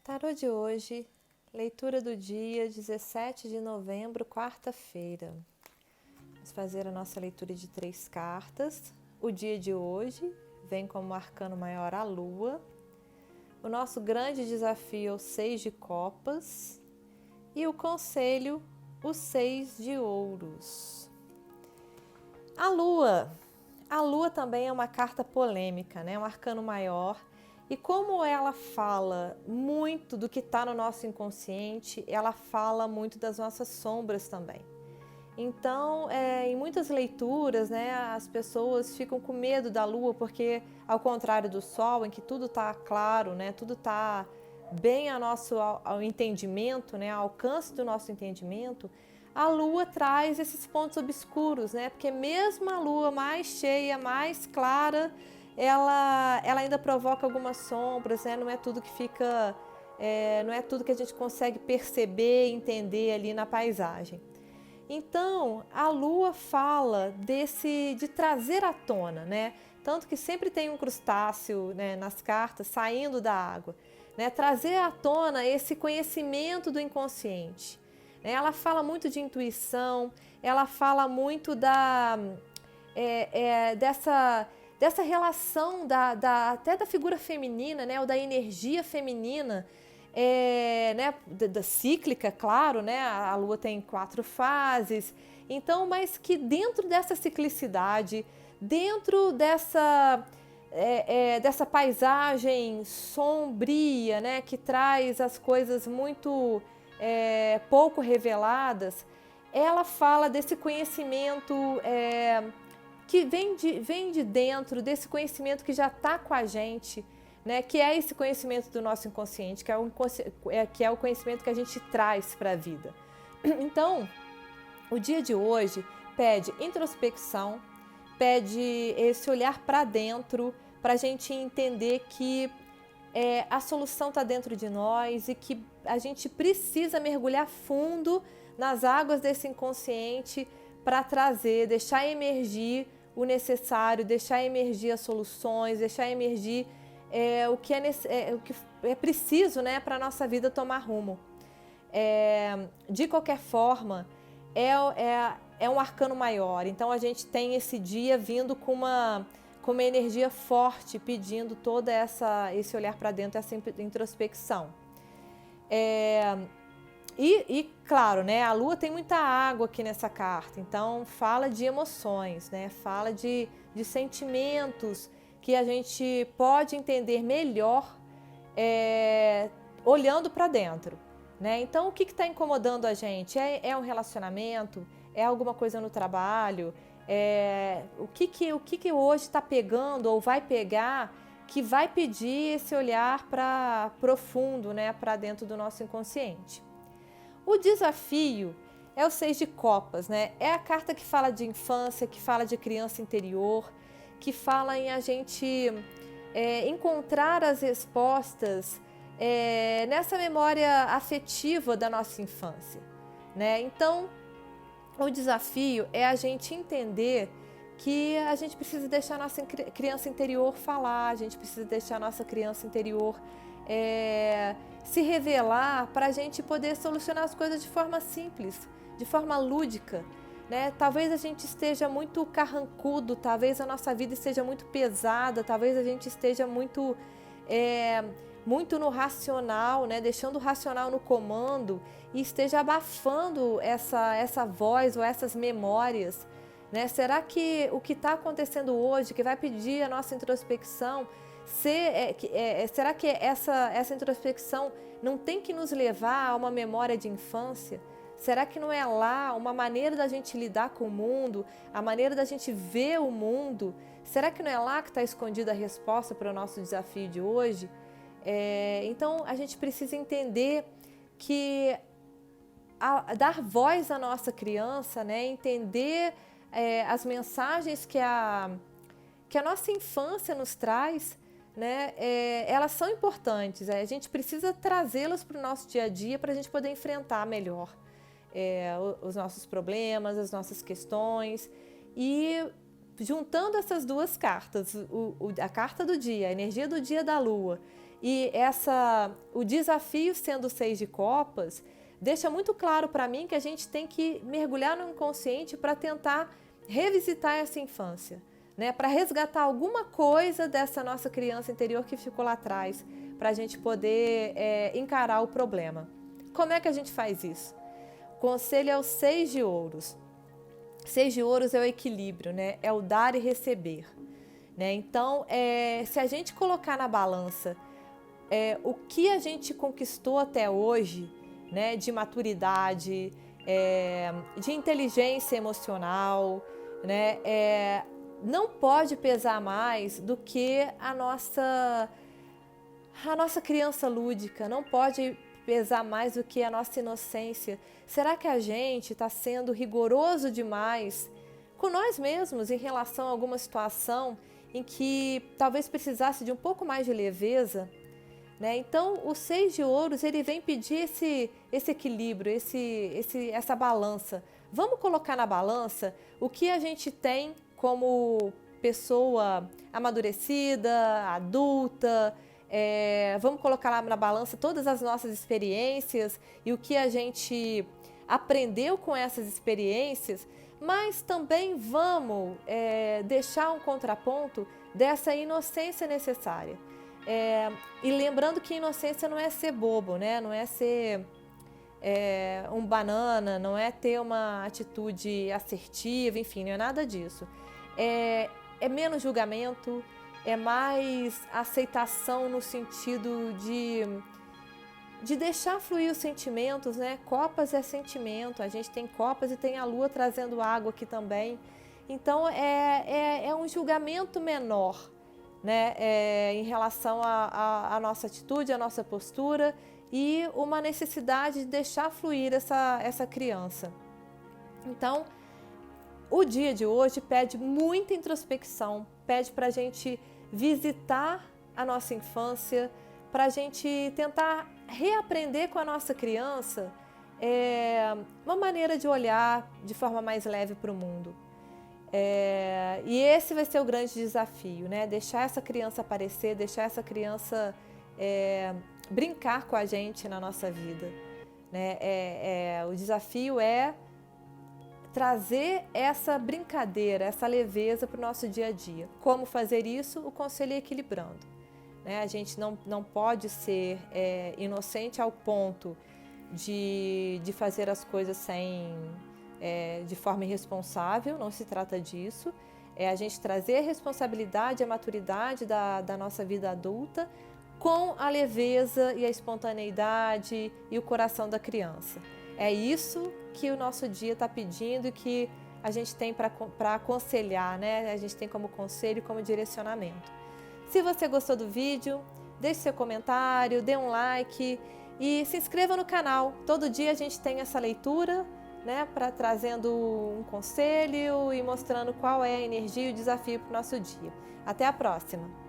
Tarô de hoje, leitura do dia 17 de novembro, quarta-feira. Vamos fazer a nossa leitura de 3 cartas. O dia de hoje vem como arcano maior a Lua. O nosso grande desafio é o 6 de copas. E o conselho, o 6 de ouros. A Lua também é uma carta polêmica, né? Um arcano maior. E como ela fala muito do que está no nosso inconsciente, ela fala muito das nossas sombras também. Então, em muitas leituras, né, as pessoas ficam com medo da Lua, porque ao contrário do Sol, em que tudo está claro, né, tudo está bem ao entendimento, né, ao alcance do nosso entendimento, a Lua traz esses pontos obscuros, né, porque mesmo a Lua mais cheia, mais clara, ela ainda provoca algumas sombras, né? Não é tudo que fica, não é tudo que a gente consegue perceber e entender ali na paisagem. Então, a Lua fala de trazer à tona, né? Tanto que sempre tem um crustáceo, né, nas cartas saindo da água, né? Trazer à tona esse conhecimento do inconsciente. Né? Ela fala muito de intuição, ela fala muito dessa relação até da figura feminina, né, ou da energia feminina, né, da cíclica, claro, né, a Lua tem 4 fases, então, mas que dentro dessa ciclicidade, dentro dessa paisagem sombria, né, que traz as coisas muito pouco reveladas, ela fala desse conhecimento que vem de dentro, desse conhecimento que já está com a gente, né? Que é esse conhecimento do nosso inconsciente, que é o conhecimento que a gente traz para a vida. Então, o dia de hoje pede introspecção, pede esse olhar para dentro, para a gente entender que a solução está dentro de nós e que a gente precisa mergulhar fundo nas águas desse inconsciente para deixar emergir o necessário, deixar emergir as soluções, deixar emergir o que é preciso, né, para a nossa vida tomar rumo. De qualquer forma, é um arcano maior, então a gente tem esse dia vindo com uma energia forte, pedindo todo esse olhar para dentro, essa introspecção. E claro, né, a Lua tem muita água aqui nessa carta, então fala de emoções, né, fala de sentimentos que a gente pode entender melhor olhando para dentro. Né? Então, o que está incomodando a gente? É um relacionamento? É alguma coisa no trabalho? O que hoje está pegando ou vai pegar que vai pedir esse olhar profundo, né, para dentro do nosso inconsciente? O desafio é o 6 de copas, né? É a carta que fala de infância, que fala de criança interior, que fala em a gente encontrar as respostas nessa memória afetiva da nossa infância, né? Então, o desafio é a gente entender que a gente precisa deixar a nossa criança interior falar, a gente precisa deixar a nossa criança interior se revelar para a gente poder solucionar as coisas de forma simples, de forma lúdica, né? Talvez a gente esteja muito carrancudo, talvez a nossa vida esteja muito pesada, talvez a gente esteja muito no racional, né? Deixando o racional no comando e esteja abafando essa voz ou essas memórias, né? Será que o que está acontecendo hoje, que vai pedir a nossa introspecção, será que essa introspecção não tem que nos levar a uma memória de infância? Será que não é lá uma maneira da gente lidar com o mundo, a maneira da gente ver o mundo? Será que não é lá que está escondida a resposta para o nosso desafio de hoje? Então, a gente precisa entender que dar voz à nossa criança, né, entender as mensagens que a nossa infância nos traz, né, elas são importantes, a gente precisa trazê-las para o nosso dia a dia para a gente poder enfrentar melhor os nossos problemas, as nossas questões. E juntando essas duas cartas, a carta do dia, a energia do dia da Lua E o desafio sendo 6 de copas deixa muito claro para mim que a gente tem que mergulhar no inconsciente para tentar revisitar essa infância, né? Para resgatar alguma coisa dessa nossa criança interior que ficou lá atrás, para a gente poder encarar o problema. Como é que a gente faz isso? O conselho é o 6 de ouros. 6 de ouros é o equilíbrio, né? É o dar e receber, né? Então, se a gente colocar na balança o que a gente conquistou até hoje, né? De maturidade, de inteligência emocional, né? Não pode pesar mais do que a nossa criança lúdica, não pode pesar mais do que a nossa inocência. Será que a gente está sendo rigoroso demais com nós mesmos em relação a alguma situação em que talvez precisasse de um pouco mais de leveza, né? Então, o 6 de ouros, ele vem pedir esse equilíbrio, essa balança. Vamos colocar na balança o que a gente tem como pessoa amadurecida, adulta. Vamos colocar lá na balança todas as nossas experiências e o que a gente aprendeu com essas experiências, mas também vamos deixar um contraponto dessa inocência necessária. E lembrando que inocência não é ser bobo, né? Não é ser um banana, não é ter uma atitude assertiva, enfim, não é nada disso. É menos julgamento, é mais aceitação no sentido de deixar fluir os sentimentos, né? Copas é sentimento, a gente tem copas e tem a lua trazendo água aqui também. Então, é um julgamento menor, né? Em relação à nossa atitude, à nossa postura e uma necessidade de deixar fluir essa criança. Então, o dia de hoje pede muita introspecção, pede para a gente visitar a nossa infância, para a gente tentar reaprender com a nossa criança uma maneira de olhar de forma mais leve para o mundo. E esse vai ser o grande desafio, né? Deixar essa criança aparecer, deixar essa criança brincar com a gente na nossa vida, né? O desafio é trazer essa brincadeira, essa leveza para o nosso dia a dia. Como fazer isso? O conselho é equilibrando, né? A gente não pode ser inocente ao ponto de fazer as coisas de forma irresponsável, não se trata disso. É a gente trazer a responsabilidade, a maturidade da nossa vida adulta com a leveza e a espontaneidade e o coração da criança. É isso que o nosso dia está pedindo e que a gente tem para aconselhar, né? A gente tem como conselho e como direcionamento. Se você gostou do vídeo, deixe seu comentário, dê um like e se inscreva no canal. Todo dia a gente tem essa leitura, né? Trazendo um conselho e mostrando qual é a energia e o desafio para o nosso dia. Até a próxima!